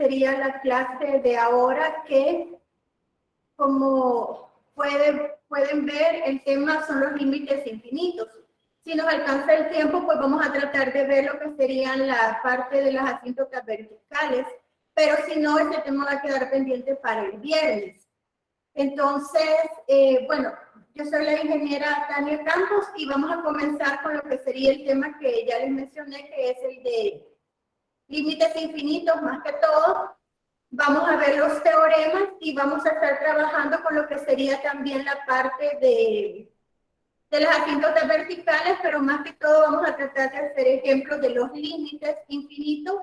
sería la clase de ahora, que como pueden ver, el tema son los límites infinitos. Si nos alcanza el tiempo, pues vamos a tratar de ver lo que serían la parte de las asíntotas verticales, pero si no, ese tema va a quedar pendiente para el viernes. Entonces, bueno, yo soy la ingeniera Tania Campos y vamos a comenzar con lo que sería el tema que ya les mencioné, que es el de límites infinitos. Más que todo, vamos a ver los teoremas y vamos a estar trabajando con lo que sería también la parte de las asíntotas verticales, pero más que todo vamos a tratar de hacer ejemplos de los límites infinitos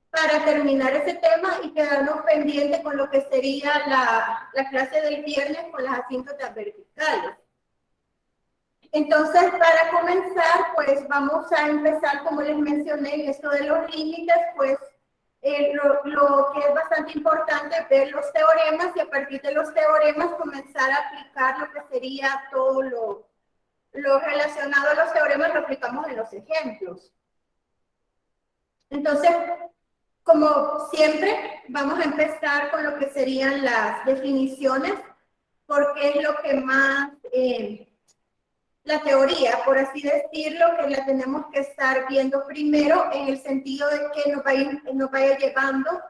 para terminar ese tema y quedarnos pendientes con lo que sería la clase del viernes con las asíntotas verticales. Entonces, para comenzar, pues vamos a empezar, como les mencioné, esto de los límites, pues lo que es bastante importante es ver los teoremas y a partir de los teoremas comenzar a aplicar lo que sería todo lo relacionado a los teoremas, lo aplicamos en los ejemplos. Entonces, como siempre, vamos a empezar con lo que serían las definiciones, porque es lo que más, la teoría, por así decirlo, que la tenemos que estar viendo primero en el sentido de que nos vaya llevando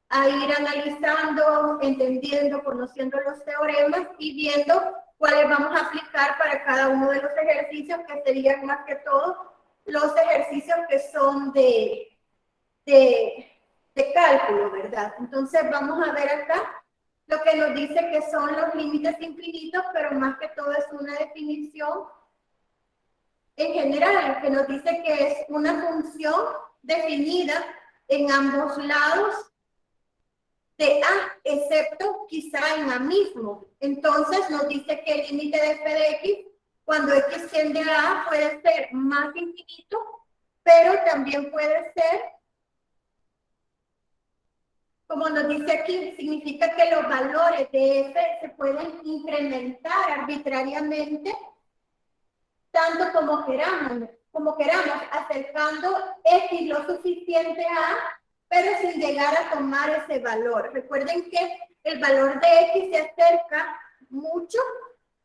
a ir analizando, entendiendo, conociendo los teoremas y viendo cuáles vamos a aplicar para cada uno de los ejercicios, que serían más que todo los ejercicios que son de cálculo, ¿verdad? Entonces vamos a ver acá lo que nos dice que son los límites infinitos, pero más que todo es una definición en general, que nos dice que es una función definida en ambos lados de A, excepto quizá en A mismo. Entonces nos dice que el límite de f de x, cuando x tiende a A, puede ser más infinito, pero también puede ser, como nos dice aquí, significa que los valores de f se pueden incrementar arbitrariamente, tanto como queramos, acercando x lo suficiente a, pero sin llegar a tomar ese valor. Recuerden que el valor de x se acerca mucho,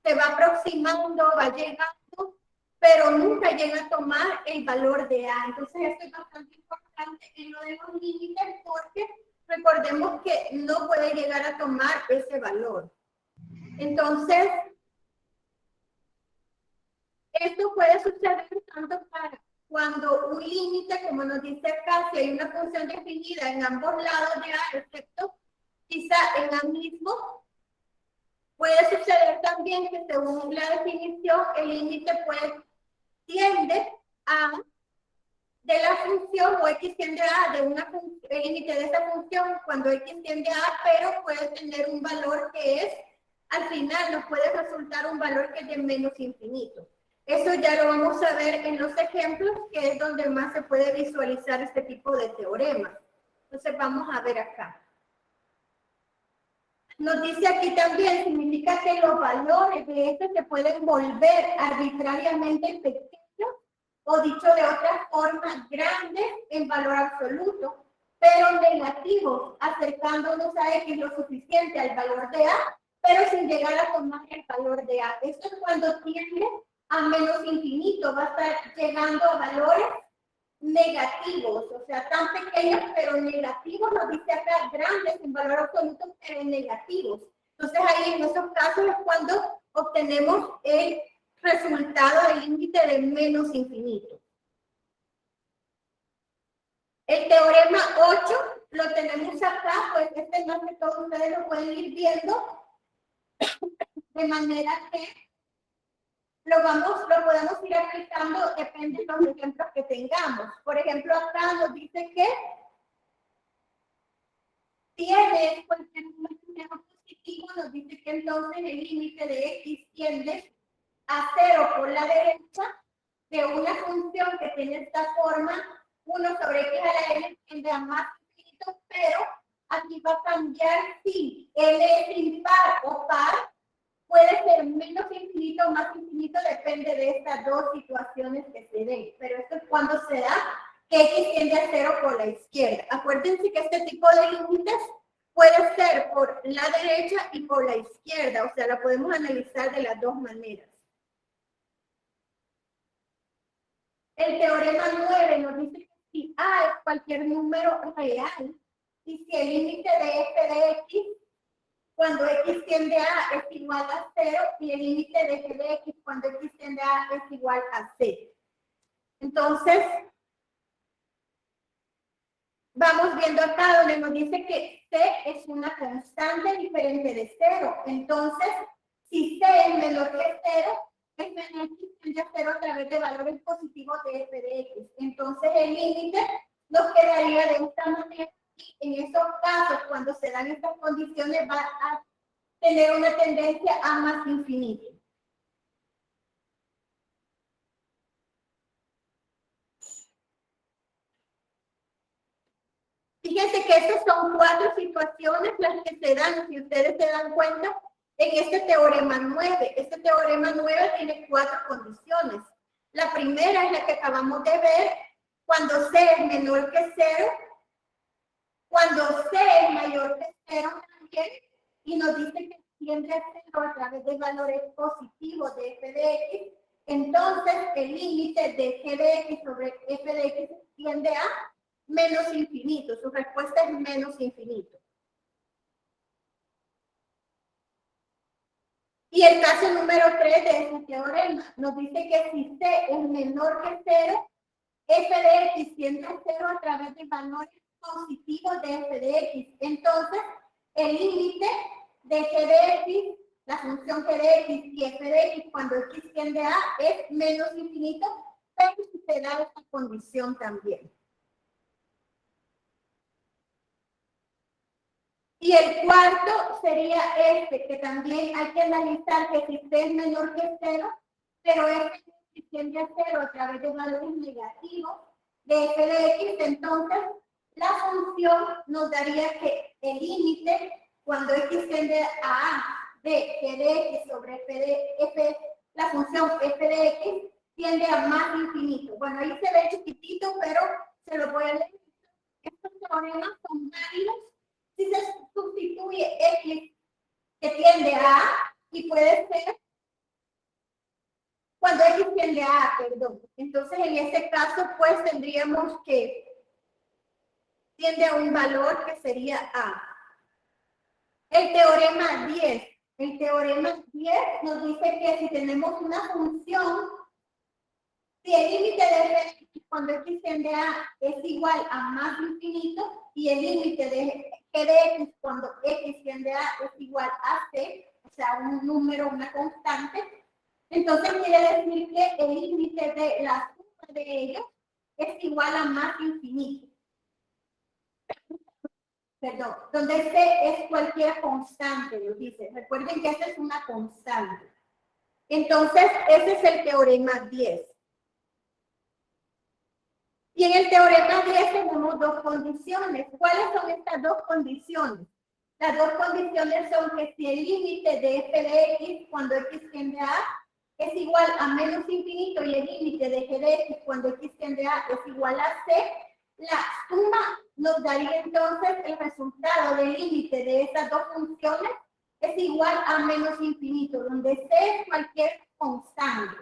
se va aproximando, va llegando, pero nunca llega a tomar el valor de a. Entonces esto es bastante importante en lo de los límites, porque recordemos que no puede llegar a tomar ese valor. Entonces, esto puede suceder tanto para cuando un límite, como nos dice acá, si hay una función definida en ambos lados de A, excepto quizá en A mismo, puede suceder también que según la definición, el límite tiende a de la función, o x tiende a de una función, el límite de esa función, cuando x tiende a, pero puede tener un valor que es, al final nos puede resultar un valor que es de menos infinito. Eso ya lo vamos a ver en los ejemplos, que es donde más se puede visualizar este tipo de teoremas. Entonces vamos a ver acá. Nos dice aquí también, significa que los valores de este se pueden volver arbitrariamente pequeños, o dicho de otra forma, grandes en valor absoluto, pero negativos, acercándonos a x lo suficiente al valor de a, pero sin llegar a tomar el valor de a. Esto es cuando tiende a menos infinito, va a estar llegando a valores negativos, o sea, tan pequeños pero negativos, nos dice acá grandes en valor absoluto pero negativos. Entonces ahí en esos casos es cuando obtenemos el resultado del límite de menos infinito. El teorema 8 lo tenemos acá, pues este más que todo ustedes lo pueden ir viendo, de manera que lo podemos ir aplicando, depende de los ejemplos que tengamos. Por ejemplo, acá nos dice que tiene cualquier número positivo, nos dice que entonces el límite de x tiende a 0 por la derecha de una función que tiene esta forma, 1 sobre x a la n tiende a más infinito, pero aquí va a cambiar si n es impar o par. Puede ser menos infinito o más infinito, depende de estas dos situaciones que se den. Pero esto es cuando se da que x tiende a 0 por la izquierda. Acuérdense que este tipo de límites puede ser por la derecha y por la izquierda, o sea, la podemos analizar de las dos maneras. El teorema 9 nos dice que si A es cualquier número real y si el límite de f de x cuando x tiende a es igual a 0 y el límite de g de x cuando x tiende a es igual a 0. Entonces, vamos viendo acá donde nos dice que c es una constante diferente de 0. Entonces, si c es menor que 0, f de x tiende a 0 a través de valores positivos de f de x. Entonces, el límite nos quedaría de esta manera y en estos casos, cuando se dan estas condiciones, va a tener una tendencia a más infinito. Fíjense que estas son 4 situaciones las que se dan, si ustedes se dan cuenta, en este teorema 9. Este teorema 9 tiene 4 condiciones. La primera es la que acabamos de ver, cuando C es menor que 0, cuando C es mayor que 0 también, y nos dice que tiende a 0 a través de valores positivos de f de x, entonces el límite de g de x sobre f de x tiende a menos infinito. Su respuesta es menos infinito. Y el caso número 3 de ese teorema nos dice que si C es menor que 0, f de x tiende a 0 a través de valores positivos de f de x. Entonces, el límite de g de x, la función g de x y f de x cuando x tiende a es menos infinito, pero se da esta condición también. Y el cuarto sería este, que también hay que analizar que si c es menor que 0, pero f tiende a 0 a través de valores negativos de f de x, entonces la función nos daría que el límite cuando x tiende a de g de x sobre f de f, la función f de x tiende a más infinito. Bueno, ahí se ve chiquitito, pero se lo voy a leer. Estos teoremas son válidos si se sustituye x que tiende a A y puede ser cuando x tiende a A, perdón. Entonces, en este caso, pues tendríamos que tiende a un valor que sería A. El teorema 10. El teorema 10 nos dice que si tenemos una función, si el límite de f cuando x tiende a A es igual a más infinito y el límite de g de x cuando x tiende a A es igual a c, o sea, un número, una constante, entonces quiere decir que el límite de la suma de ellos es igual a más infinito. Perdón, donde c es cualquier constante, nos dice. Recuerden que esta es una constante. Entonces, ese es el teorema 10. Y en el teorema 10 tenemos dos condiciones. ¿Cuáles son estas dos condiciones? Las dos condiciones son que si el límite de f de x cuando x tiende a A es igual a menos infinito y el límite de g de x cuando x tiende a A es igual a c, la suma nos daría entonces el resultado del límite de estas dos funciones es igual a menos infinito, donde c es cualquier constante.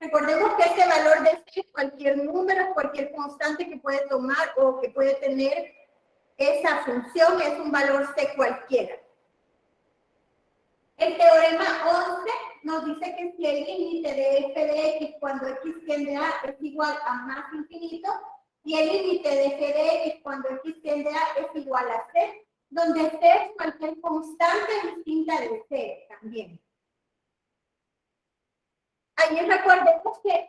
Recordemos que este valor de c es cualquier número, cualquier constante que puede tomar o que puede tener esa función, es un valor c cualquiera. El teorema 11 nos dice que si el límite de f de x cuando x tiende a A es igual a más infinito y el límite de g de x cuando x tiende a A es igual a c, donde c es cualquier constante distinta de c también. Ahí recordemos que hay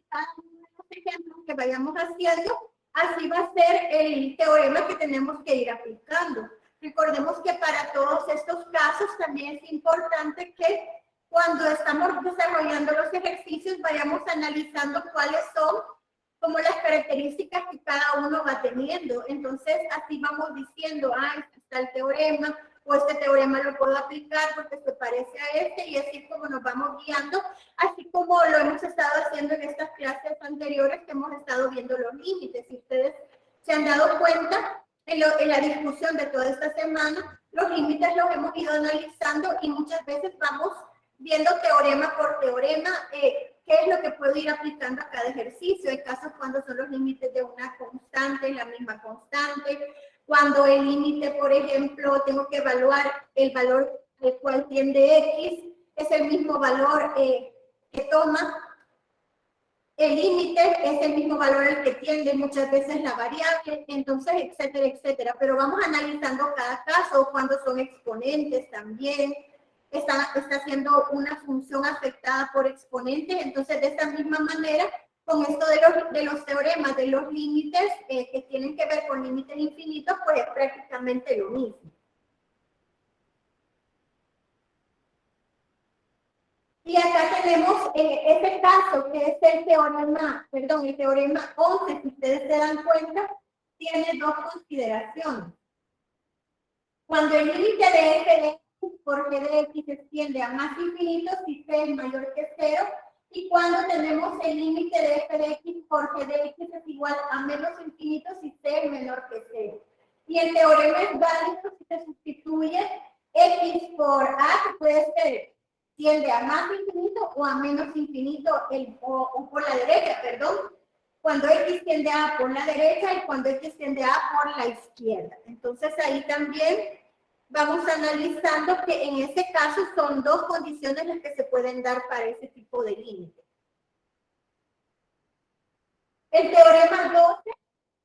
cada uno de los ejemplos que vayamos haciendo, así va a ser el teorema que tenemos que ir aplicando. Recordemos que para todos estos casos también es importante que cuando estamos desarrollando los ejercicios vayamos analizando cuáles son como las características que cada uno va teniendo. Entonces, así vamos diciendo, está el teorema, o este teorema lo puedo aplicar porque se parece a este, y así es como nos vamos guiando, así como lo hemos estado haciendo en estas clases anteriores que hemos estado viendo los límites. Si ustedes se han dado cuenta, en la discusión de toda esta semana, los límites los hemos ido analizando y muchas veces vamos viendo teorema por teorema qué es lo que puedo ir aplicando a cada ejercicio. Hay casos cuando son los límites de una constante, la misma constante, cuando el límite, por ejemplo, tengo que evaluar el valor al cual tiende X, es el mismo valor que toma. El límite es el mismo valor al que tiende muchas veces la variable, entonces, etcétera, etcétera. Pero vamos analizando cada caso, cuando son exponentes también, está siendo una función afectada por exponentes. Entonces, de esta misma manera, con esto de los teoremas, de los límites que tienen que ver con límites infinitos, pues es prácticamente lo mismo. Y acá tenemos este caso, que es el teorema 11, si ustedes se dan cuenta, tiene dos consideraciones. Cuando el límite de f de x por g de x se extiende a más infinito, si c es mayor que 0, y cuando tenemos el límite de f de x por g de x es igual a menos infinito, si c es menor que 0. Y el teorema es válido si se sustituye x por a, que puede ser tiende a más infinito o a menos infinito, o por la derecha, perdón, cuando x tiende a por la derecha y cuando x tiende a por la izquierda. Entonces ahí también vamos analizando que en este caso son dos condiciones las que se pueden dar para ese tipo de límite. El teorema 12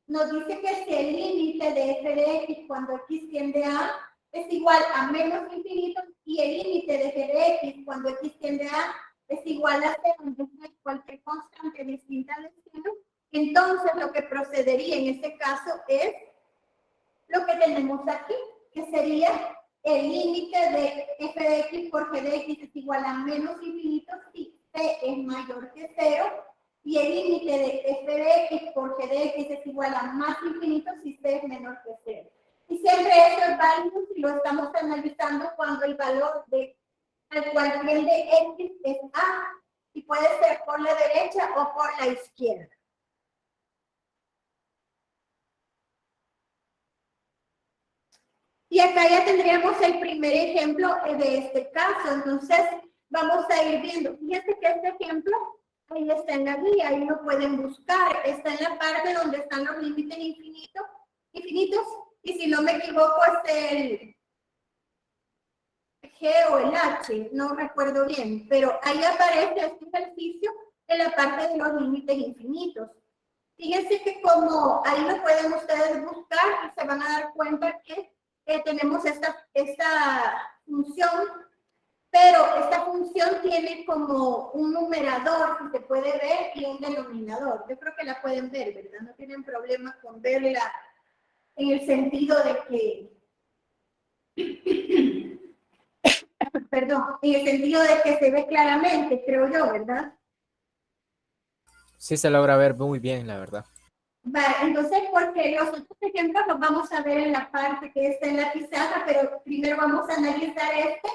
nos dice que si el límite de f de x cuando x tiende a es igual a menos infinito y el límite de g de x cuando x tiende a es igual a 0, entonces cualquier constante distinta de 0, entonces lo que procedería en este caso es lo que tenemos aquí, que sería el límite de f de x por g de x es igual a menos infinito si c es mayor que 0, y el límite de f de x por g de x es igual a más infinito si c es menor que 0. Y siempre esto es válido si lo estamos analizando cuando el valor al cual tiende x es a, y puede ser por la derecha o por la izquierda. Y acá ya tendríamos el primer ejemplo de este caso. Entonces, vamos a ir viendo. Fíjense que este ejemplo ahí está en la guía, ahí lo pueden buscar. Está en la parte donde están los límites infinitos. Y si no me equivoco, es el G o el H, no recuerdo bien. Pero ahí aparece este ejercicio en la parte de los límites infinitos. Fíjense que como ahí lo pueden ustedes buscar y se van a dar cuenta que tenemos esta función, pero esta función tiene como un numerador que se puede ver y un denominador. Yo creo que la pueden ver, ¿verdad? No tienen problema con verla en el sentido de que, perdón, en el sentido de que se ve claramente, creo yo, ¿verdad? Sí se logra ver muy bien, la verdad. Vale, entonces, porque los otros ejemplos los vamos a ver en la parte que está en la pizarra, pero primero vamos a analizar este.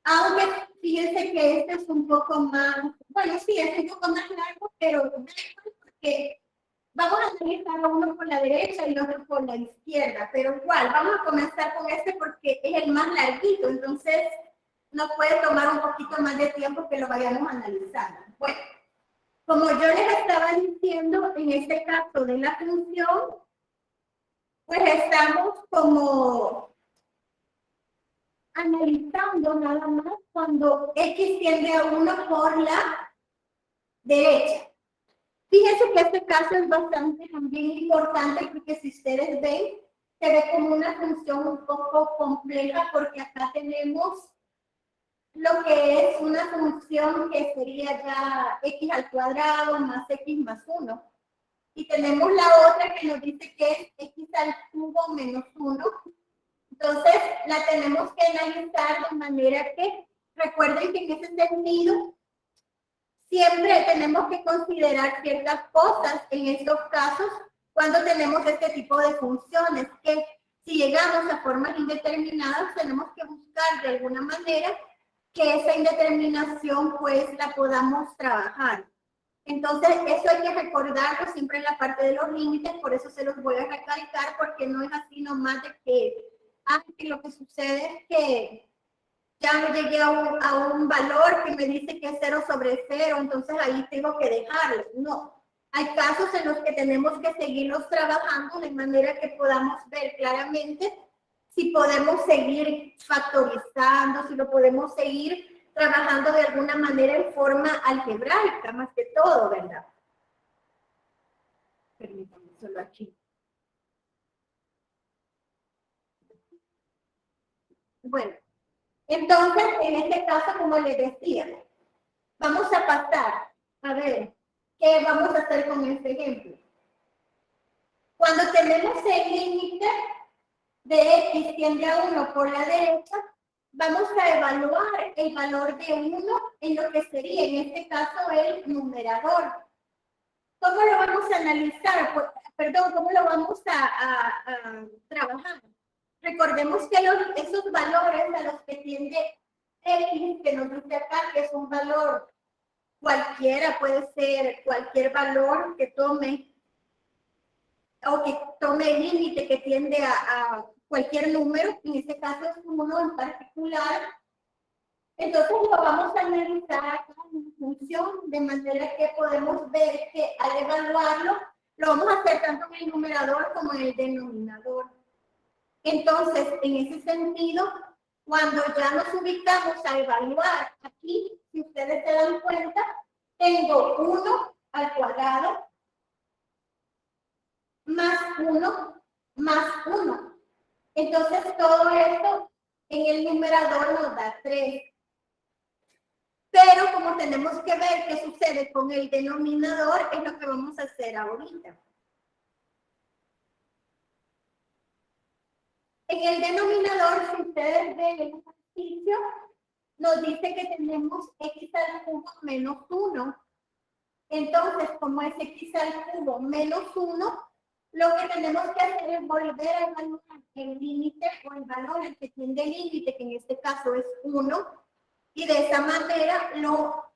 Aunque fíjense que este es un poco más, bueno, sí, es un poco más largo, pero porque vamos a analizar uno por la derecha y otro por la izquierda, pero igual, vamos a comenzar con este porque es el más larguito, entonces nos puede tomar un poquito más de tiempo que lo vayamos analizando. Bueno. Como yo les estaba diciendo, en este caso de la función, pues estamos como analizando nada más cuando x tiende a 1 por la derecha. Fíjense que este caso es bastante también importante porque si ustedes ven, se ve como una función un poco compleja porque acá tenemos lo que es una función que sería ya x al cuadrado más x más 1. Y tenemos la otra que nos dice que es x al cubo menos 1. Entonces, la tenemos que analizar de manera que, recuerden que en ese sentido, siempre tenemos que considerar ciertas cosas en estos casos cuando tenemos este tipo de funciones, que Si llegamos a formas indeterminadas, tenemos que buscar de alguna manera que esa indeterminación pues la podamos trabajar. Entonces, eso hay que recordarlo siempre en la parte de los límites, por eso se los voy a recalcar, porque no es así nomás de que lo que sucede es que ya me llegué a un valor que me dice que es 0/0, entonces ahí tengo que dejarlo. No, hay casos en los que tenemos que seguirlos trabajando de manera que podamos ver claramente si podemos seguir factorizando, si lo podemos seguir trabajando de alguna manera en forma algebraica, más que todo, ¿verdad? Permítanme solo aquí. Bueno, entonces, en este caso, como les decía, vamos a pasar a ver qué vamos a hacer con este ejemplo. Cuando tenemos el límite de x tiende a 1 por la derecha, vamos a evaluar el valor de 1 en lo que sería, en este caso, el numerador. ¿Cómo lo vamos a analizar? Pues, perdón, ¿cómo lo vamos a trabajar? Recordemos que esos valores a los que tiende x, que nos dice acá que es un valor cualquiera, puede ser cualquier valor que tome o que tome el límite que tiende a cualquier número, en este caso es uno en particular. Entonces lo vamos a analizar acá en función, de manera que podemos ver que al evaluarlo, lo vamos a hacer tanto en el numerador como en el denominador. Entonces, en ese sentido, cuando ya nos ubicamos a evaluar aquí, si ustedes se dan cuenta, tengo 1 al cuadrado más 1 más 1. Entonces, todo esto en el numerador nos da 3. Pero como tenemos que ver qué sucede con el denominador, es lo que vamos a hacer ahorita. En el denominador, si ustedes ven el ejercicio, nos dice que tenemos x al cubo menos 1. Entonces, como es x al cubo menos 1, lo que tenemos que hacer es volver a evaluar el límite o el valor al que tiende el límite, que en este caso es 1, y de esa manera lo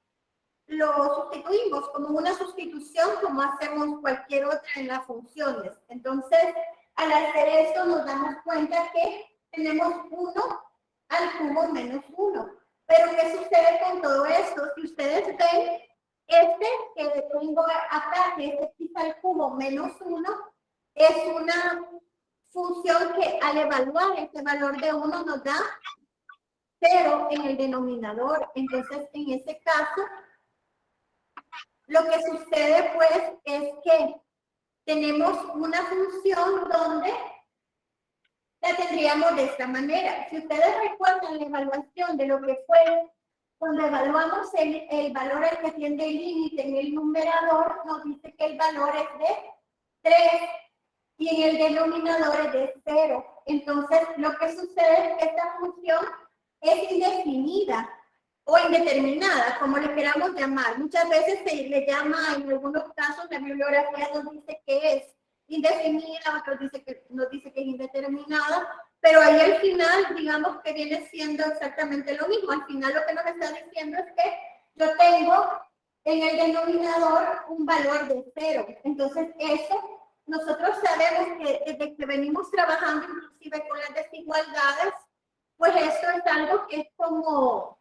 sustituimos como una sustitución, como hacemos cualquier otra en las funciones. Entonces, al hacer esto nos damos cuenta que tenemos 1 al cubo menos 1. Pero, ¿qué sucede con todo esto? Si ustedes ven, que tengo acá, que es x al cubo menos 1, es una función que al evaluar este valor de 1 nos da 0 en el denominador. Entonces, en ese caso, lo que sucede pues es que tenemos una función donde la tendríamos de esta manera. Si ustedes recuerdan la evaluación de lo que fue cuando evaluamos el valor al que tiende el límite en el numerador, nos dice que el valor es de 3 y en el denominador es de 0. Entonces, lo que sucede es que esta función es indefinida o indeterminada, como le queramos llamar. Muchas veces se le llama, en algunos casos, la bibliografía nos dice que es indefinida, otros nos dice que es indeterminada, pero ahí al final, digamos que viene siendo exactamente lo mismo. Al final lo que nos está diciendo es que yo tengo en el denominador un valor de 0. Entonces, eso nosotros sabemos que desde que venimos trabajando inclusive con las desigualdades, pues esto es algo que es como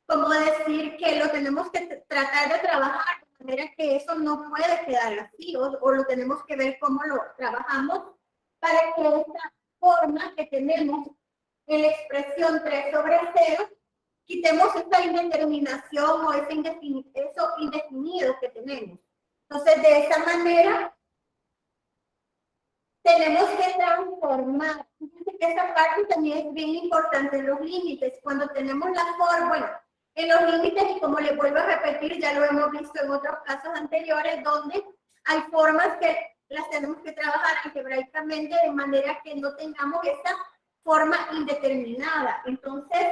decir que lo tenemos que tratar de trabajar de manera que eso no puede quedar así, o lo tenemos que ver cómo lo trabajamos para que esta forma que tenemos en la expresión 3/0, quitemos esta indeterminación o eso indefinido que tenemos. Entonces, de esa manera, tenemos que transformar. Fíjense que esa parte también es bien importante en los límites. Cuando tenemos la forma, bueno, en los límites, y como les vuelvo a repetir, ya lo hemos visto en otros casos anteriores, donde hay formas que las tenemos que trabajar algebraicamente de manera que no tengamos esa forma indeterminada. Entonces,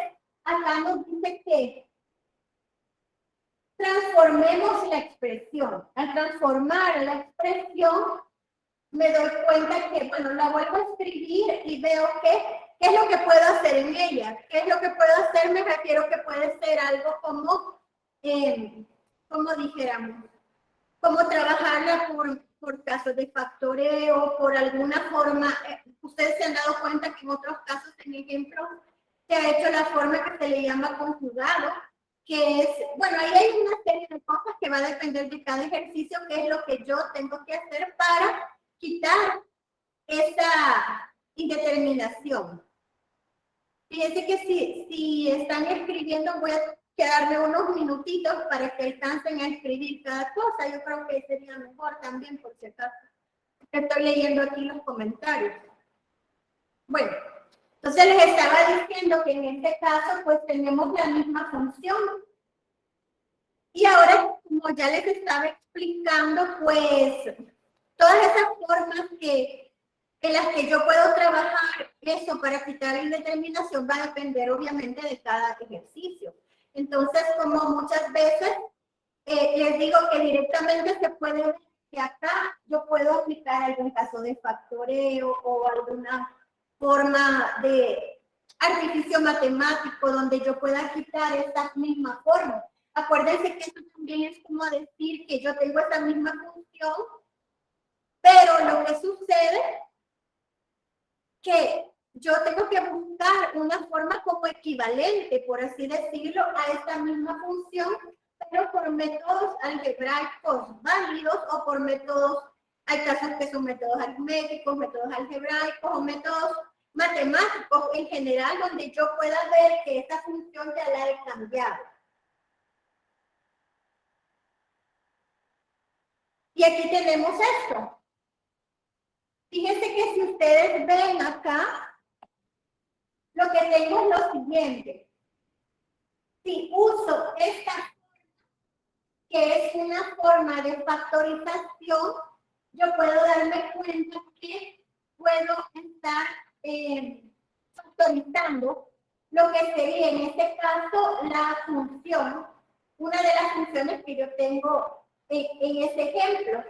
acá nos dice que transformemos la expresión. Al transformar la expresión, me doy cuenta que, bueno, la vuelvo a escribir y veo qué es lo que puedo hacer en ella. ¿Qué es lo que puedo hacer? Me refiero que puede ser algo como dijéramos, como trabajarla por casos de factoreo, por alguna forma. Ustedes se han dado cuenta que en otros casos, en ejemplo, se ha hecho la forma que se le llama conjugado, que es, bueno, ahí hay una serie de cosas que va a depender de cada ejercicio, qué es lo que yo tengo que hacer para quitar esa indeterminación. Fíjense que si están escribiendo, voy a quedarme unos minutitos para que alcancen a escribir cada cosa. Yo creo que sería mejor también, por si acaso. Estoy leyendo aquí los comentarios. Bueno, entonces les estaba diciendo que en este caso, pues tenemos la misma función. Y ahora, como ya les estaba explicando, pues todas esas formas en las que yo puedo trabajar eso para quitar la indeterminación va a depender obviamente de cada ejercicio. Entonces, como muchas veces les digo que directamente se puede ver que acá yo puedo aplicar algún caso de factoreo o alguna forma de artificio matemático donde yo pueda quitar estas mismas formas. Acuérdense que esto también es como decir que yo tengo esta misma función, pero lo que sucede que yo tengo que buscar una forma como equivalente, por así decirlo, a esta misma función, pero por métodos algebraicos válidos o por métodos, hay casos que son métodos aritméticos, métodos algebraicos o métodos matemáticos en general, donde yo pueda ver que esta función ya la he cambiado. Y aquí tenemos esto. Fíjense que si ustedes ven acá, lo que tengo es lo siguiente. Si uso esta forma, que es una forma de factorización, yo puedo darme cuenta que puedo estar factorizando lo que sería en este caso la función, una de las funciones que yo tengo en este ejemplo.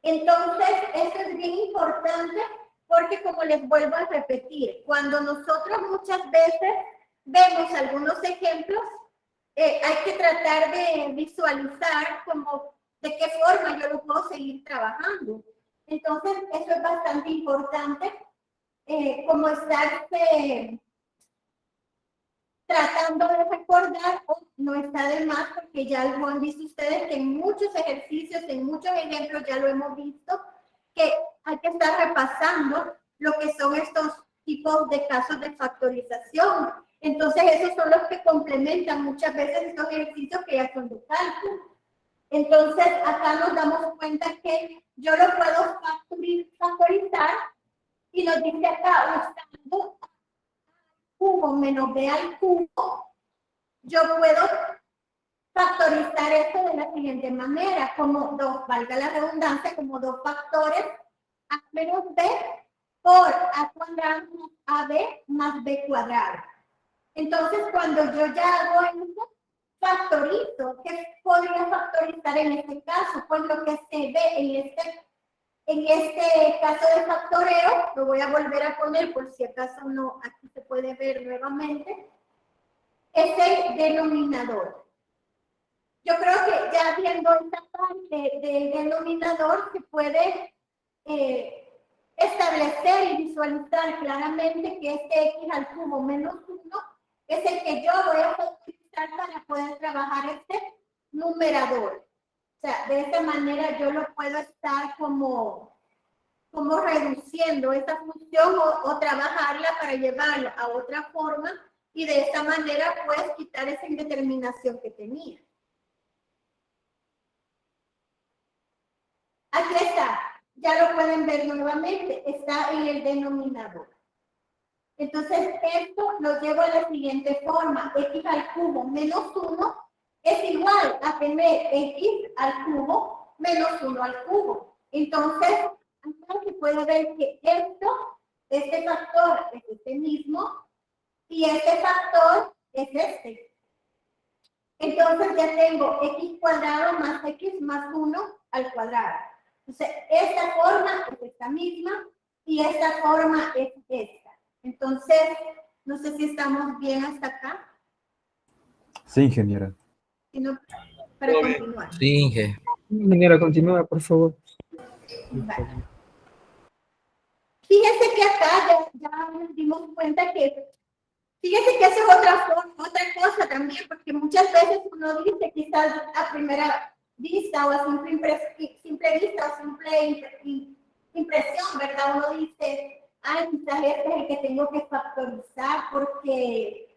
Entonces, esto es bien importante porque, como les vuelvo a repetir, cuando nosotros muchas veces vemos algunos ejemplos, hay que tratar de visualizar como de qué forma yo lo puedo seguir trabajando. Entonces, eso es bastante importante, como estarse tratando de recordar, no está de más, porque ya lo han visto ustedes que en muchos ejercicios, en muchos ejemplos ya lo hemos visto, que hay que estar repasando lo que son estos tipos de casos de factorización. Entonces, esos son los que complementan muchas veces estos ejercicios que ya son de cálculo. Entonces, acá nos damos cuenta que yo lo puedo factorizar y nos dice acá, usando cubo menos b al cubo, yo puedo factorizar esto de la siguiente manera, como dos, valga la redundancia, como dos factores a menos b por a cuadrado más ab más b cuadrado. Entonces, cuando yo ya hago eso, factorizo. ¿Qué podría factorizar en este caso? Pues lo que se ve en este caso de factoreo, lo voy a volver a poner por si acaso no, aquí se puede ver nuevamente, es el denominador. Yo creo que ya viendo esta parte del denominador se puede establecer y visualizar claramente que este x al cubo menos 1 es el que yo voy a factorizar para poder trabajar este numerador. O sea, de esta manera yo lo puedo estar como reduciendo esta función o trabajarla para llevarla a otra forma y de esta manera puedes quitar esa indeterminación que tenía. Aquí está, ya lo pueden ver nuevamente, está en el denominador. Entonces, esto lo llevo a la siguiente forma, x al cubo menos 1 es igual a tener x al cubo menos 1 al cubo. Entonces, acá se puede ver que este factor es este mismo y este factor es este. Entonces ya tengo x cuadrado más x más 1 al cuadrado. Entonces, esta forma es esta misma y esta forma es esta. Entonces, no sé si estamos bien hasta acá. Sí, ingeniera. Sino para continuar. Sí, Inge. Ingeniera, continúa, por favor. Vale. Fíjense que acá ya nos dimos cuenta que, fíjense que esa es otra cosa también, porque muchas veces uno dice quizás a primera vista o a simple vista o simple impresión, ¿verdad? Uno dice, ah, quizás este es el que tengo que factorizar porque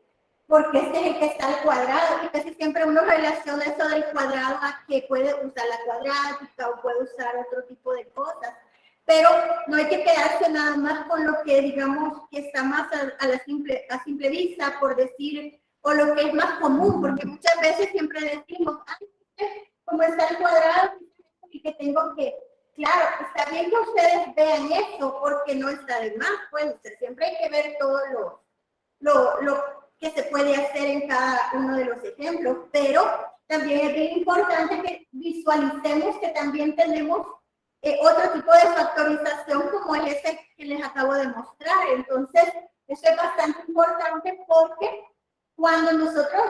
este es el que está al cuadrado, y casi siempre uno relaciona eso del cuadrado a que puede usar la cuadrática o puede usar otro tipo de cosas. Pero no hay que quedarse nada más con lo que digamos que está más a simple vista, por decir, o lo que es más común, porque muchas veces siempre decimos, como está el cuadrado, y que tengo que, claro, está bien que ustedes vean esto, porque no está de más, pues, siempre hay que ver todo lo que se puede hacer en cada uno de los ejemplos, pero también es bien importante que visualicemos que también tenemos otro tipo de factorización como es ese que les acabo de mostrar. Entonces, eso es bastante importante porque cuando nosotros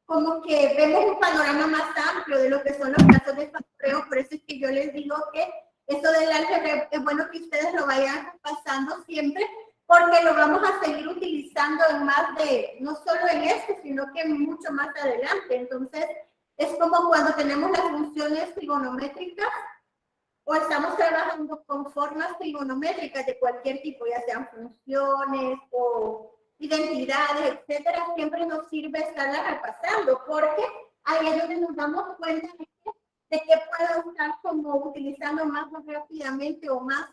como que vemos un panorama más amplio de lo que son los casos de factoreo, por eso es que yo les digo que eso del álgebra es bueno que ustedes lo vayan pasando siempre, porque lo vamos a seguir utilizando en más de, no solo en esto, sino que mucho más adelante. Entonces, es como cuando tenemos las funciones trigonométricas o estamos trabajando con formas trigonométricas de cualquier tipo, ya sean funciones o identidades, etcétera, siempre nos sirve estarlas repasando, porque ahí es donde nos damos cuenta de que puedo estar como utilizando más rápidamente o más,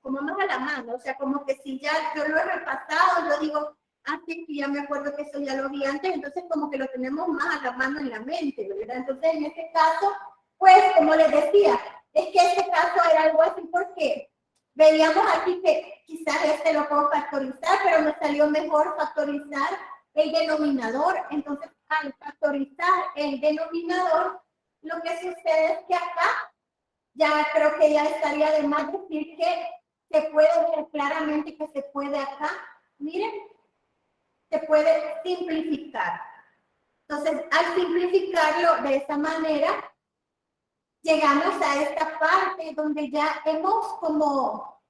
como más a la mano, o sea, como que si ya yo lo he repasado, yo digo, ah, sí, ya me acuerdo que eso ya lo vi antes, entonces como que lo tenemos más a la mano en la mente, ¿verdad? Entonces, en este caso, pues, como les decía, es que este caso era algo así porque veíamos aquí que quizás este lo puedo factorizar, pero me salió mejor factorizar el denominador. Entonces, al factorizar el denominador, lo que sucede es que acá ya creo que ya estaría de más decir que se puede ver claramente que se puede acá, miren, se puede simplificar. Entonces, al simplificarlo de esa manera, llegamos a esta parte donde ya hemos como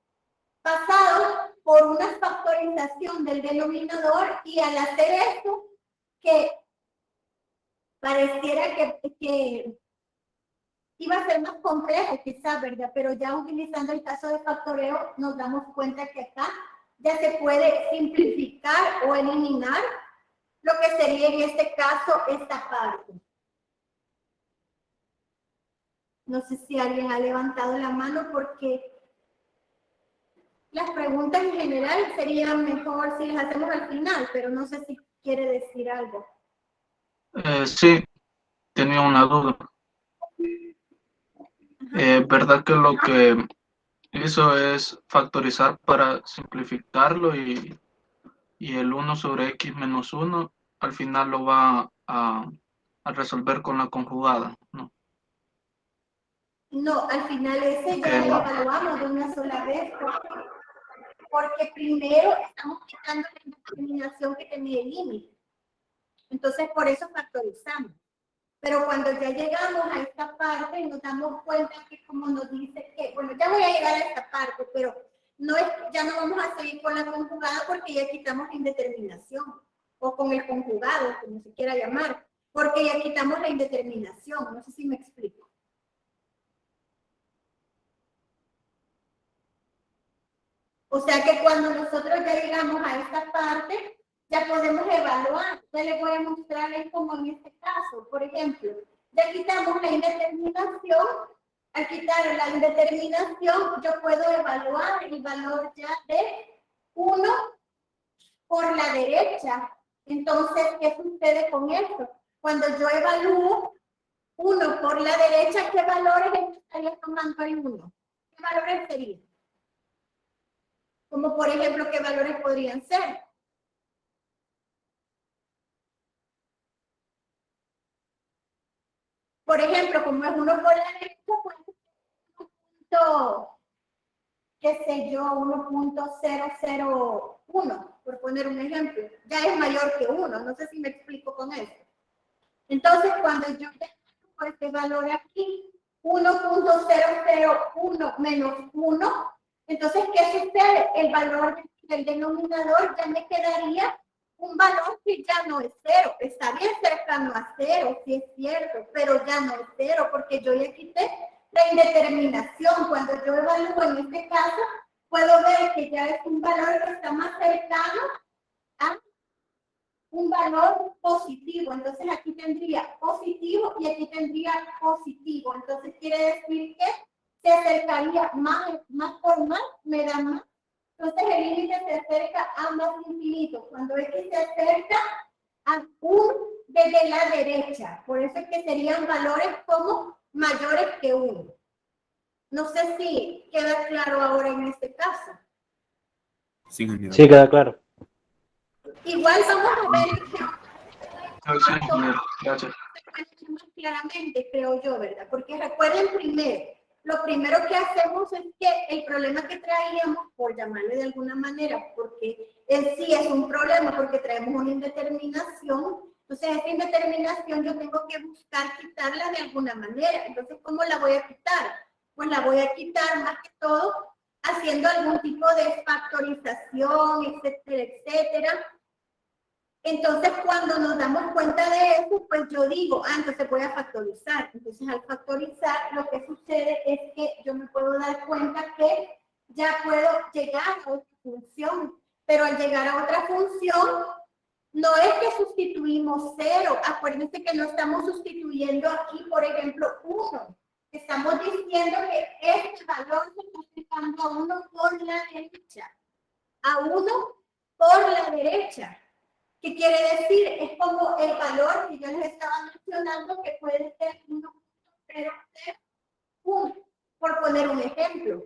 pasado por una factorización del denominador, y al hacer esto, que pareciera que iba a ser más complejo quizás, ¿verdad? Pero ya utilizando el caso de factoreo nos damos cuenta que acá ya se puede simplificar o eliminar lo que sería en este caso esta parte. No sé si alguien ha levantado la mano porque las preguntas en general serían mejor si las hacemos al final, pero no sé si quiere decir algo. Sí, tenía una duda. ¿Verdad que lo que hizo es factorizar para simplificarlo y el 1/x-1 al final lo va a resolver con la conjugada, ¿no? No, al final ese ya lo evaluamos de una sola vez, porque primero estamos quitando la indeterminación que tenía el límite. Entonces, por eso factorizamos. Pero cuando ya llegamos a esta parte, nos damos cuenta que como nos dice que, bueno, ya voy a llegar a esta parte, pero no es, ya no vamos a seguir con la conjugada porque ya quitamos la indeterminación, o con el conjugado, como se quiera llamar, porque ya quitamos la indeterminación. No sé si me explico. O sea que cuando nosotros ya llegamos a esta parte, ya podemos evaluar. Ya les voy a mostrarles como en este caso, por ejemplo, ya quitamos la indeterminación. Al quitar la indeterminación, yo puedo evaluar el valor ya de 1 por la derecha. Entonces, ¿qué sucede con esto? Cuando yo evalúo 1 por la derecha, ¿qué valores estaría tomando el 1? ¿Qué valores serían? Como por ejemplo, ¿qué valores podrían ser? Por ejemplo, como es 1 por la derecha, pues qué sé yo, 1.001, por poner un ejemplo. Ya es mayor que 1, no sé si me explico con eso. Entonces, cuando yo tengo este valor aquí, 1.001 menos 1, entonces, ¿qué sucede? El valor del denominador ya me quedaría un valor que ya no es 0. Está bien cercano a 0, sí es cierto, pero ya no es 0, porque yo ya quité la indeterminación. Cuando yo evalúo en este caso, puedo ver que ya es un valor que está más cercano a un valor positivo. Entonces aquí tendría positivo y aquí tendría positivo. Entonces quiere decir que se acercaría más por más, me da más. Entonces el límite se acerca a más infinito. Cuando X se acerca a 1 desde la derecha. Por eso es que serían valores como mayores que 1. No sé si queda claro ahora en este caso. Sí, ingeniero. Sí, queda claro. Igual vamos a ver Sí, ingeniero. Gracias. más claramente, creo yo, ¿verdad? Porque recuerden primero, lo primero que hacemos es que el problema que traíamos, por llamarle de alguna manera, porque en sí es un problema, porque traemos una indeterminación, entonces esta indeterminación yo tengo que buscar quitarla de alguna manera. Entonces, ¿cómo la voy a quitar? Pues la voy a quitar más que todo haciendo algún tipo de factorización, etcétera, etcétera. Entonces, cuando nos damos cuenta de eso, pues yo digo, entonces voy a factorizar. Entonces, al factorizar, lo que sucede es que yo me puedo dar cuenta que ya puedo llegar a otra función. Pero al llegar a otra función, no es que sustituimos 0. Acuérdense que no estamos sustituyendo aquí, por ejemplo, 1. Estamos diciendo que este valor se está aplicando a 1 por la derecha. A 1 por la derecha. ¿Qué quiere decir? Es como el valor que yo les estaba mencionando, que puede ser 1.001, por poner un ejemplo.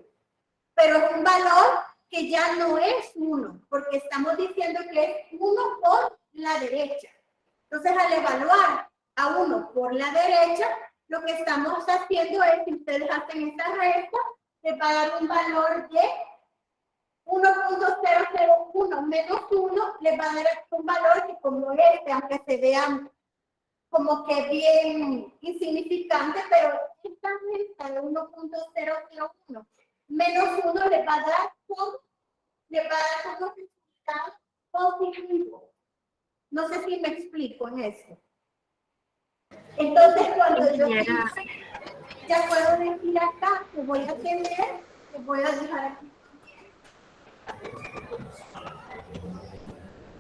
Pero es un valor que ya no es 1, porque estamos diciendo que es 1 por la derecha. Entonces, al evaluar a 1 por la derecha, lo que estamos haciendo es, si ustedes hacen esta resta, les va a dar un valor de 1.001 menos 1 les va a dar un valor que, como este, aunque se vean como que bien insignificante, pero esta resta de 1.001 menos 1 les va a dar un resultado positivo. No sé si me explico en eso. Entonces, cuando yo ya puedo decir acá que voy a tener, que voy a dejar aquí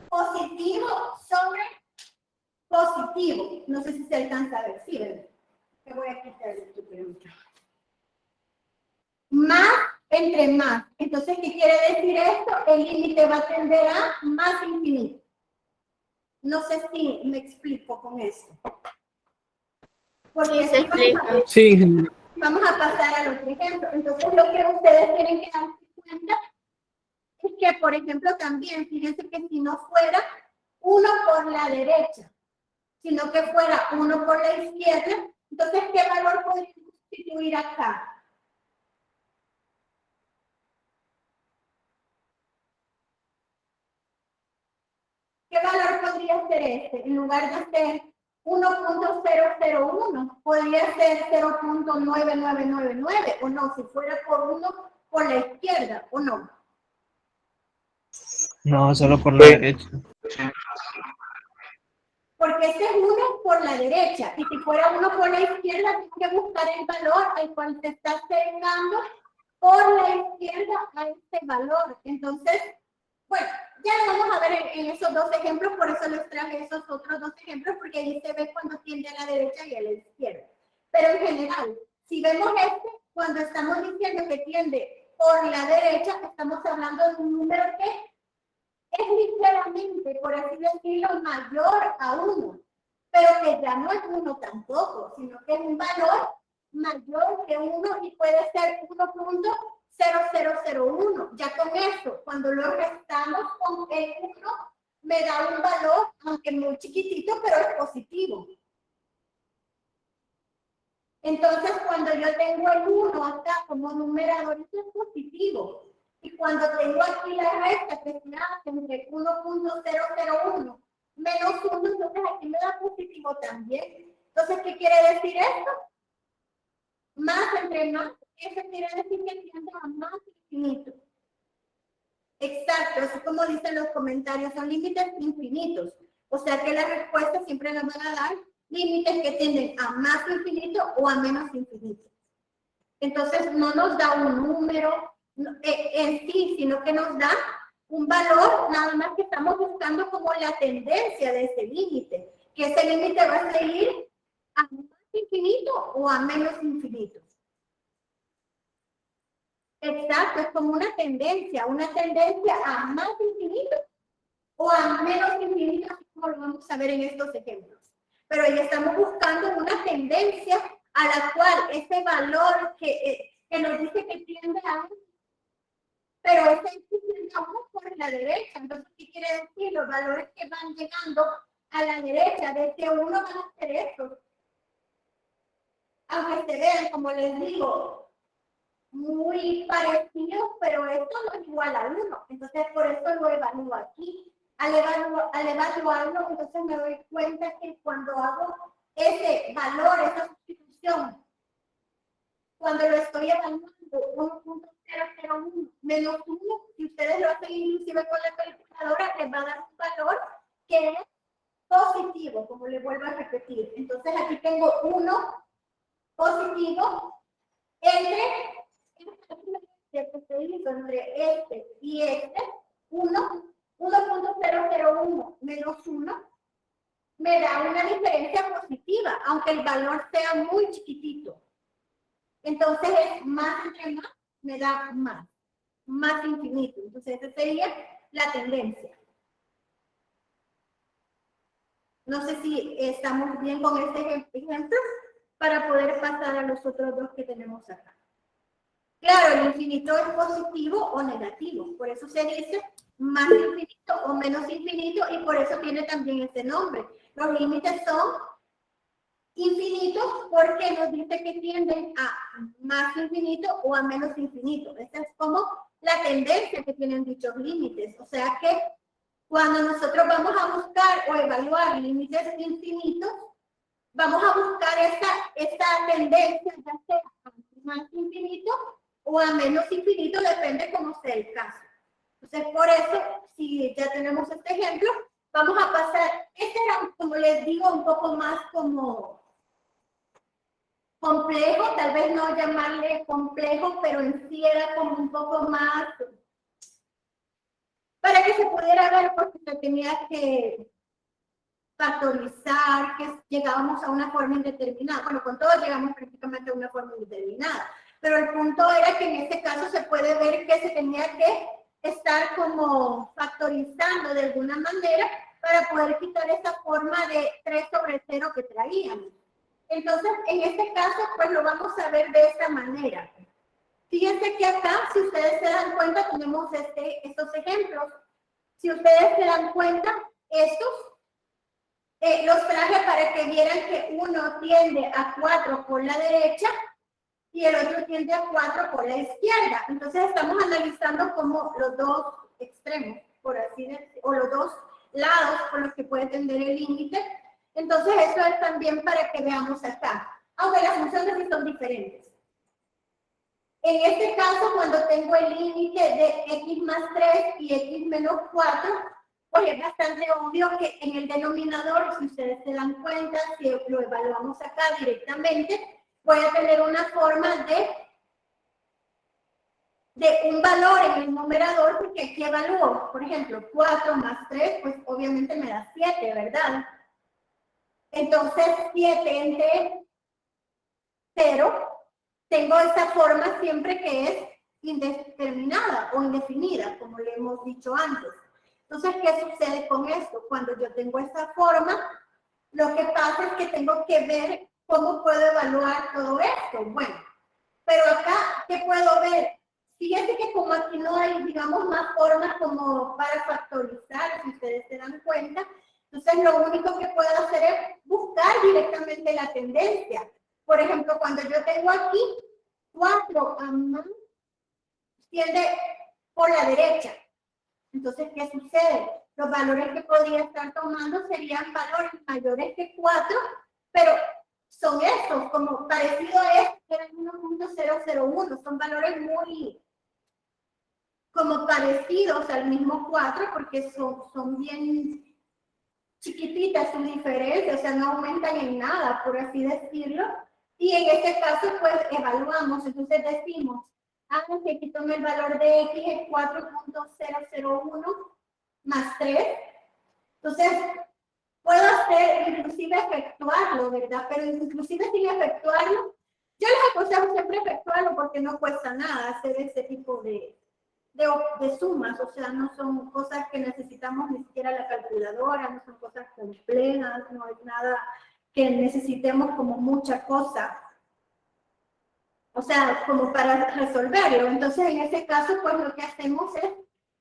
positivo sobre positivo. No sé si se alcanza a ver. Sí, ¿verdad? Te voy a quitar tu pregunta. Más entre más. Entonces, ¿qué quiere decir esto? El límite va a tender a más infinito. No sé si me explico con esto. Porque se explica. Sí, vamos a pasar al otro ejemplo. Entonces, lo que ustedes tienen que darse cuenta es que, por ejemplo, también, fíjense que si no fuera 1 por la derecha, sino que fuera 1 por la izquierda, entonces, ¿qué valor podría sustituir acá? ¿Qué valor podría ser este? En lugar de ser 1.001, podría ser 0.9999, o no, si fuera por 1 por la izquierda, o no. No, solo por la derecha. Porque este es 1 por la derecha, y si fuera 1 por la izquierda, tengo que buscar el valor al cual se está acercando por la izquierda a este valor. Entonces, bueno, ya lo vamos a ver en esos dos ejemplos, por eso les traje esos otros dos ejemplos, porque ahí se ve cuando tiende a la derecha y a la izquierda. Pero en general, si vemos este, cuando estamos diciendo que tiende por la derecha, estamos hablando de un número que es ligeramente, por así decirlo, mayor a 1, pero que ya no es 1 tampoco, sino que es un valor mayor que 1 y puede ser 1.0001. Ya con eso, cuando lo restamos con el 1, me da un valor, aunque muy chiquitito, pero es positivo. Entonces, cuando yo tengo el 1 acá como numerador, eso es positivo. Y cuando tengo aquí la resta que se hace entre 1.001 menos 1, entonces aquí me da positivo también. Entonces, ¿qué quiere decir esto? Más entre más, eso quiere decir que tiende a más infinito. Exacto, así como dicen los comentarios, son límites infinitos. O sea que la respuesta siempre nos van a dar límites que tienden a más infinito o a menos infinito. Entonces no nos da un número en sí, sino que nos da un valor, nada más que estamos buscando como la tendencia de ese límite, que ese límite va a seguir a más infinito o a menos infinito. Exacto, es como una tendencia a más infinito o a menos infinito, así como lo vamos a ver en estos ejemplos. Pero ahí estamos buscando una tendencia a la cual ese valor que nos dice que tiende a 1, pero ese tiende a 1 por la derecha. Entonces, ¿qué quiere decir? Los valores que van llegando a la derecha de este 1 van a ser estos. Aunque se vean, como les digo, muy parecidos, pero esto no es igual a 1. Entonces, por eso lo evalúo aquí. Al evaluarlo, entonces me doy cuenta que cuando hago ese valor, esa sustitución, cuando lo estoy evaluando 1.001 menos 1, si ustedes lo hacen inclusive con la calculadora, les va a dar un valor que es positivo, como les vuelvo a repetir. Entonces aquí tengo 1 positivo entre este y este, 1.001 menos 1 me da una diferencia positiva, aunque el valor sea muy chiquitito. Entonces es más entre más, me da más infinito. Entonces esa sería la tendencia. No sé si estamos bien con este ejemplo para poder pasar a los otros dos que tenemos acá. Claro, el infinito es positivo o negativo, por eso se dice más infinito o menos infinito y por eso tiene también ese nombre. Los límites son infinitos porque nos dice que tienden a más infinito o a menos infinito. Esta es como la tendencia que tienen dichos límites. O sea que cuando nosotros vamos a buscar o evaluar límites infinitos, vamos a buscar esa tendencia, ya sea a más infinito o a menos infinito, depende cómo sea el caso. Entonces, por eso, si ya tenemos este ejemplo, vamos a pasar, este era, como les digo, un poco más como complejo, tal vez no llamarle complejo, pero en sí era como un poco más, para que se pudiera ver, porque se tenía que factorizar, que llegábamos a una forma indeterminada. Bueno, con todo llegamos prácticamente a una forma indeterminada. Pero el punto era que en este caso se puede ver que se tenía que estar como factorizando de alguna manera para poder quitar esa forma de 3 sobre 0 que traíamos. Entonces, en este caso, pues lo vamos a ver de esta manera. Fíjense que acá, si ustedes se dan cuenta, tenemos estos ejemplos. Si ustedes se dan cuenta, estos los traje para que vieran que uno tiende a 4 por la derecha y el otro tiende a 4 por la izquierda. Entonces estamos analizando como los dos extremos, por así decirlo, o los dos lados por los que puede tender el límite. Entonces eso es también para que veamos acá, aunque las funciones sí son diferentes. En este caso, cuando tengo el límite de x más 3 y x menos 4, pues es bastante obvio que en el denominador, si ustedes se dan cuenta, si lo evaluamos acá directamente, voy a tener una forma de un valor en el numerador, porque aquí evalúo, por ejemplo, 4 más 3, pues obviamente me da 7, ¿verdad? Entonces, 7 entre 0, tengo esa forma siempre que es indeterminada o indefinida, como le hemos dicho antes. Entonces, ¿qué sucede con esto? Cuando yo tengo esta forma, lo que pasa es que tengo que ver cómo puedo evaluar todo esto. Bueno, pero acá, ¿qué puedo ver? Fíjense que como aquí no hay, digamos, más formas como para factorizar, si ustedes se dan cuenta, entonces lo único que puedo hacer es buscar directamente la tendencia. por ejemplo, cuando yo tengo aquí 4 a más, tiende por la derecha. Entonces, ¿qué sucede? Los valores que podría estar tomando serían valores mayores que 4, pero son estos, como parecido a este, que es 1.001, son valores muy como parecidos al mismo 4, porque son bien chiquititas sus diferencias, o sea, no aumentan en nada, por así decirlo. Y en este caso, pues, evaluamos, entonces decimos, que aquí tome el valor de X es 4.001 más 3. Entonces, puedo hacer, inclusive efectuarlo, ¿verdad? Pero inclusive sin efectuarlo, yo les aconsejo siempre efectuarlo porque no cuesta nada hacer ese tipo de sumas, o sea, no son cosas que necesitamos ni siquiera la calculadora, no son cosas complejas, no es nada que necesitemos como mucha cosa, o sea, como para resolverlo. Entonces, en ese caso, pues lo que hacemos es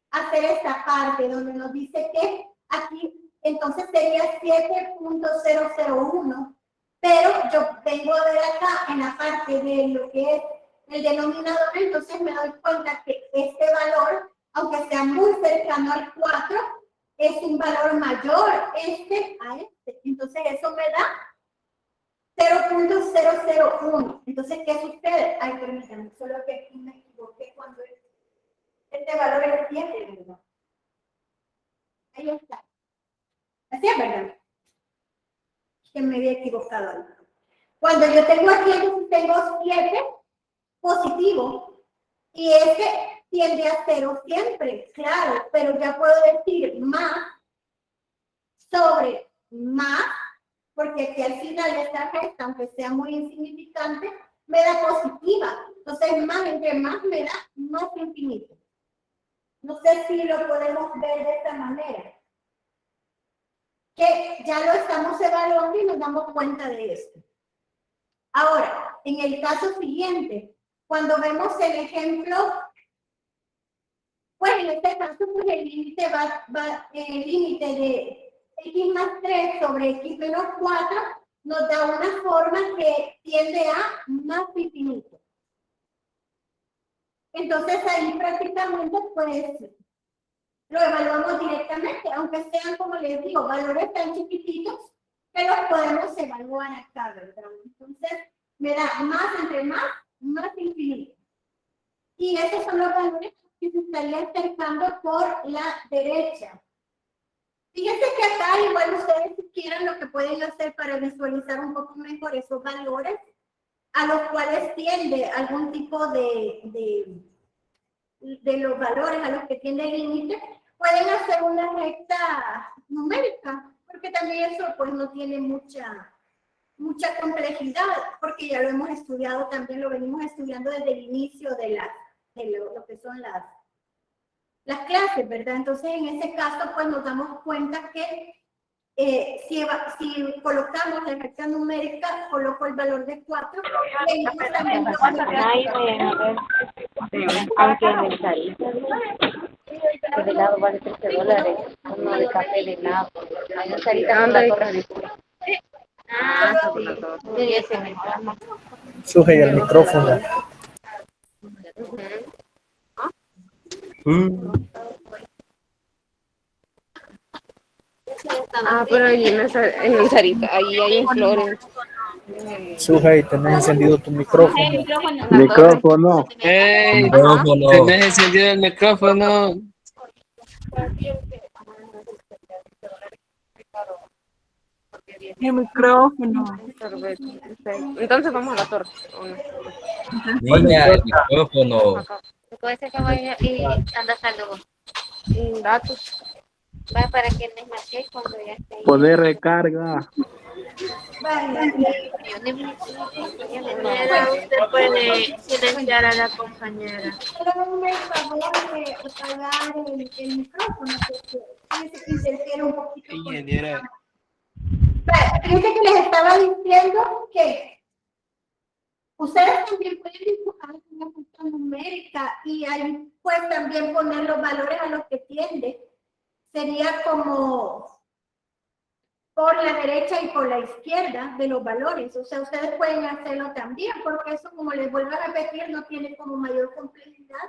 hacer esta parte donde nos dice que aquí, entonces sería 7.001, pero yo vengo a ver acá en la parte de lo que es el denominador, entonces me doy cuenta que este valor, aunque sea muy cercano al 4, es un valor mayor a este. Entonces eso me da 0.001. Entonces, ¿qué sucede? Ay, permítanme, solo que aquí me equivoqué cuando este valor es 7, ¿verdad? Ahí está. Así es, ¿verdad? Que me había equivocado ahí. Cuando yo tengo aquí, entonces tengo 7 positivo y este tiende a 0 siempre, claro, pero ya puedo decir más sobre más, porque aquí al final de esta resta, aunque sea muy insignificante, me da positiva. Entonces, más entre más me da más infinito. No sé si lo podemos ver de esta manera. Que ya lo estamos evaluando y nos damos cuenta de esto. Ahora, en el caso siguiente, cuando vemos el ejemplo, pues en este caso, pues el límite el límite de x más 3 sobre x menos 4 nos da una forma que tiende a más infinito. Entonces ahí prácticamente, pues, lo evaluamos directamente, aunque sean, como les digo, valores tan chiquititos que los podemos evaluar acá, ¿verdad? Entonces, me da más entre más infinito. Y esos son los valores que se estarían acercando por la derecha. Fíjense que acá igual ustedes si quieren lo que pueden hacer para visualizar un poco mejor esos valores a los cuales tiende algún tipo de los valores a los que tiende el límite, pueden hacer una recta numérica, porque también eso pues no tiene mucha complejidad, porque ya lo hemos estudiado también, lo venimos estudiando desde el inicio de lo que son las clases, ¿verdad? Entonces, en ese caso, pues nos damos cuenta que si colocamos la recta numérica, coloco el valor de 4, y ahí también aunque en el Sarita, que de lado vale $13, uno de café de lado. Hay un Sarita con la torre. Sí, ese mismo. Suje el micrófono. Pero allí en el Sarita, ahí hay en Flores. Suje, tenés encendido tu micrófono. Micrófono. ¡Ey! Tenés encendido el micrófono. El micrófono. Entonces vamos a la torre. Niña, el micrófono. Puede ser que vaya y anda saludos. Datos. Va para que les marque cuando ya esté ahí. Poner recarga. Usted puede silenciar a la compañera. Pero me favor de apagar el micrófono, porque fíjense que interfiere un poquito. Ingeniera. Fíjense que les estaba diciendo que ustedes también pueden dibujar una recta numérica y ahí pues también poner los valores a los que tiende. Sería como por la derecha y por la izquierda de los valores. O sea, ustedes pueden hacerlo también, porque eso, como les vuelvo a repetir, no tiene como mayor complejidad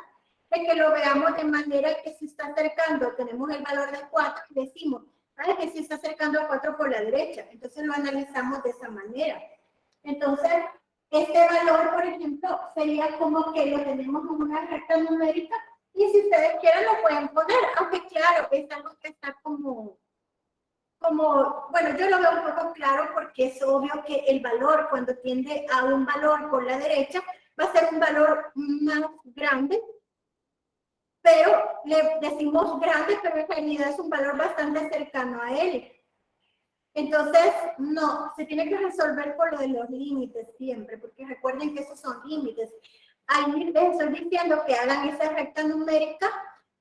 de que lo veamos de manera que se está acercando. Tenemos el valor de 4 y decimos, ay, que se está acercando a 4 por la derecha. Entonces lo analizamos de esa manera. Entonces, este valor, por ejemplo, sería como que lo tenemos en una recta numérica y si ustedes quieren lo pueden poner, aunque claro, es algo que está como, bueno, yo lo veo un poco claro porque es obvio que el valor cuando tiende a un valor por la derecha va a ser un valor más grande, pero le decimos grande, pero en realidad es un valor bastante cercano a él. Entonces, no, se tiene que resolver por lo de los límites siempre, porque recuerden que esos son límites. Ahí les estoy diciendo que hagan esa recta numérica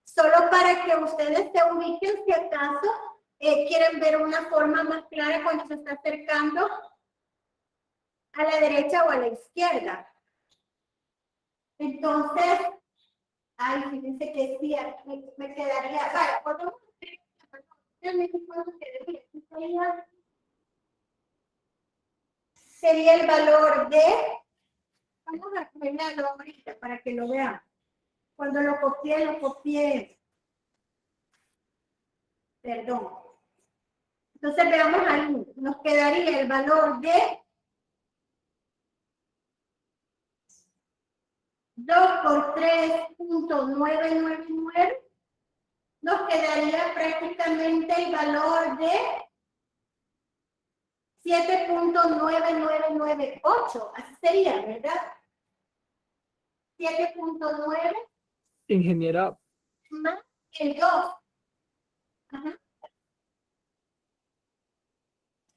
solo para que ustedes se ubiquen si acaso quieren ver una forma más clara cuando se está acercando a la derecha o a la izquierda. Entonces, ay, fíjense que sí, me quedaría, vale, otro sería el valor de, vamos a ponerlo ahorita para que lo vean. Cuando lo copié, perdón. Entonces veamos ahí, nos quedaría el valor de 2 por 3.999, nos quedaría prácticamente el valor de 7.9998, así sería, ¿verdad? 7.9 Ingeniera, más el 2. Ajá.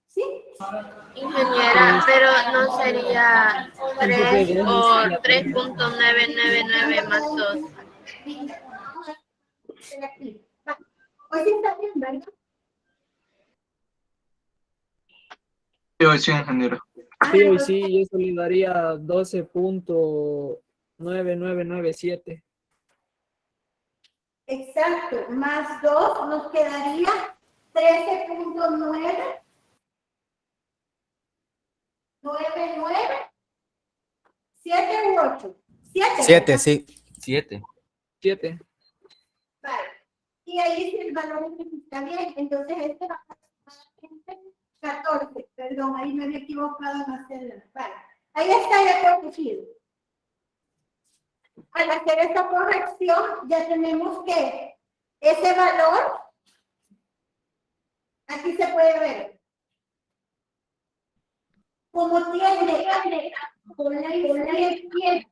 ¿Sí? Ingeniera, pero no sería 3 por 3.999 más 2. Hoy sí está bien, ¿verdad? Sí, hoy sí, ingeniero. sí, hoy sí, y eso le daría 12.9997. Exacto, más 2 nos quedaría 13.999, 7 u 8. 7, sí. 7. 7. Vale. Y ahí si el valor está bien, entonces este va a ser 14, perdón, ahí me había equivocado en hacerlo. Vale. Ahí está ya corregido. Al hacer esta corrección, ya tenemos que ese valor, aquí se puede ver, como tiende por la izquierda,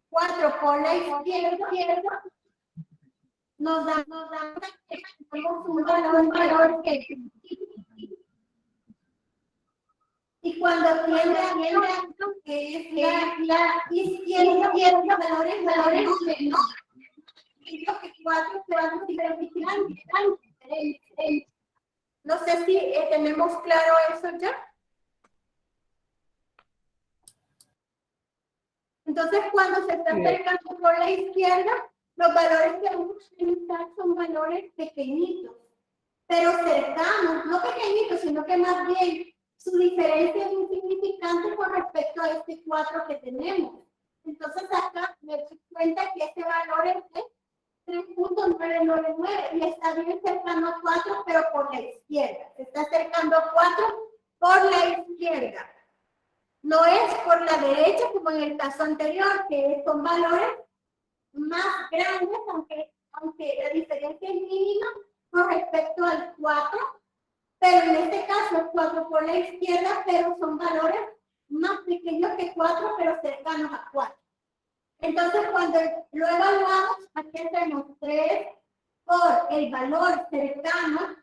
4 por la izquierda, nos da un valor que y cuando tiende que es la izquierda, valores menos. Y los que 4 no sé si tenemos claro eso ya. Entonces, cuando se está acercando por la izquierda, los valores que vamos a utilizar son valores pequeñitos, pero cercanos, no pequeñitos, sino que más bien su diferencia es insignificante con respecto a este 4 que tenemos. Entonces, acá me doy cuenta que este valor es de 3.999 y está bien cercano a 4, pero por la izquierda. Se está acercando a 4 por la izquierda. No es por la derecha como en el caso anterior, que son valores más grandes, aunque la diferencia es mínima con respecto al 4, pero en este caso es 4 por la izquierda, pero son valores más pequeños que 4, pero cercanos a 4. Entonces, cuando lo evaluamos, aquí tenemos 3 por el valor cercano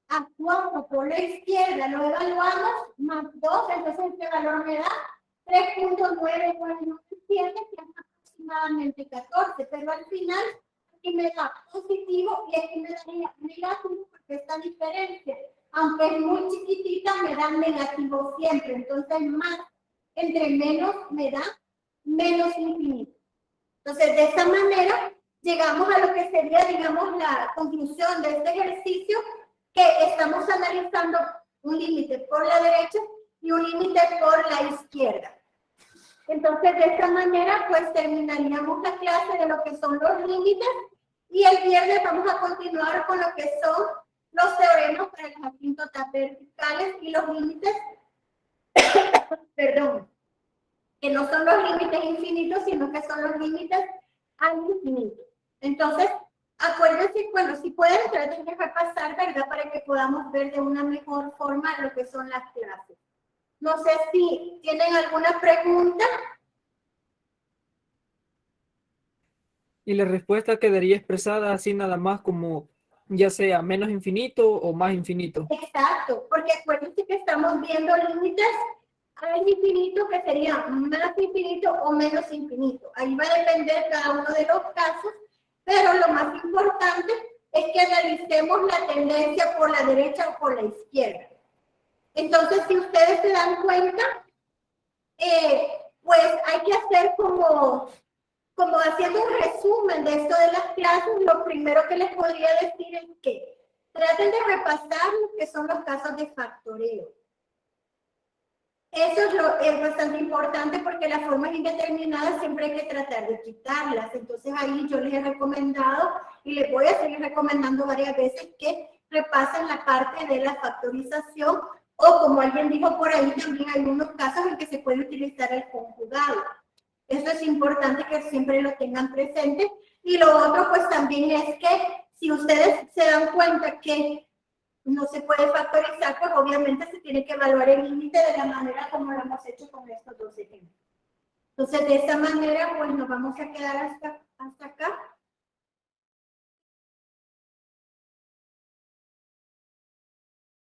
a 4 por la izquierda, lo evaluamos, más 2, entonces este valor me da 3.997, que es aproximadamente 14, pero al final aquí me da positivo y aquí me da negativo porque esta diferencia, aunque es muy chiquitita, me da negativo siempre, entonces más, entre menos me da menos infinito. Entonces, de esta manera, llegamos a lo que sería, digamos, la conclusión de este ejercicio, que estamos analizando un límite por la derecha y un límite por la izquierda. Entonces, de esta manera, pues terminaríamos la clase de lo que son los límites y el viernes vamos a continuar con lo que son los teoremas para las asíntotas verticales y los límites, perdón, que no son los límites infinitos, sino que son los límites al infinito. Entonces, acuérdense, bueno, si pueden, traten de repasar, ¿verdad? Para que podamos ver de una mejor forma lo que son las clases. No sé si tienen alguna pregunta. Y la respuesta quedaría expresada así nada más como ya sea menos infinito o más infinito. Exacto, porque acuérdense que estamos viendo límites al infinito que sería más infinito o menos infinito. Ahí va a depender cada uno de los casos, pero lo más importante es que analicemos la tendencia por la derecha o por la izquierda. Entonces, si ustedes se dan cuenta, pues hay que hacer como haciendo un resumen de esto de las clases. Lo primero que les podría decir es que traten de repasar lo que son los casos de factoreo. Eso es bastante importante porque las formas indeterminadas siempre hay que tratar de quitarlas. Entonces ahí yo les he recomendado y les voy a seguir recomendando varias veces que repasen la parte de la factorización, o como alguien dijo por ahí, también hay unos casos en que se puede utilizar el conjugado. Eso es importante que siempre lo tengan presente. Y lo otro pues también es que si ustedes se dan cuenta que no se puede factorizar, pues obviamente se tiene que evaluar el límite de la manera como lo hemos hecho con estos dos ejemplos. Entonces, de esa manera, pues nos vamos a quedar hasta acá.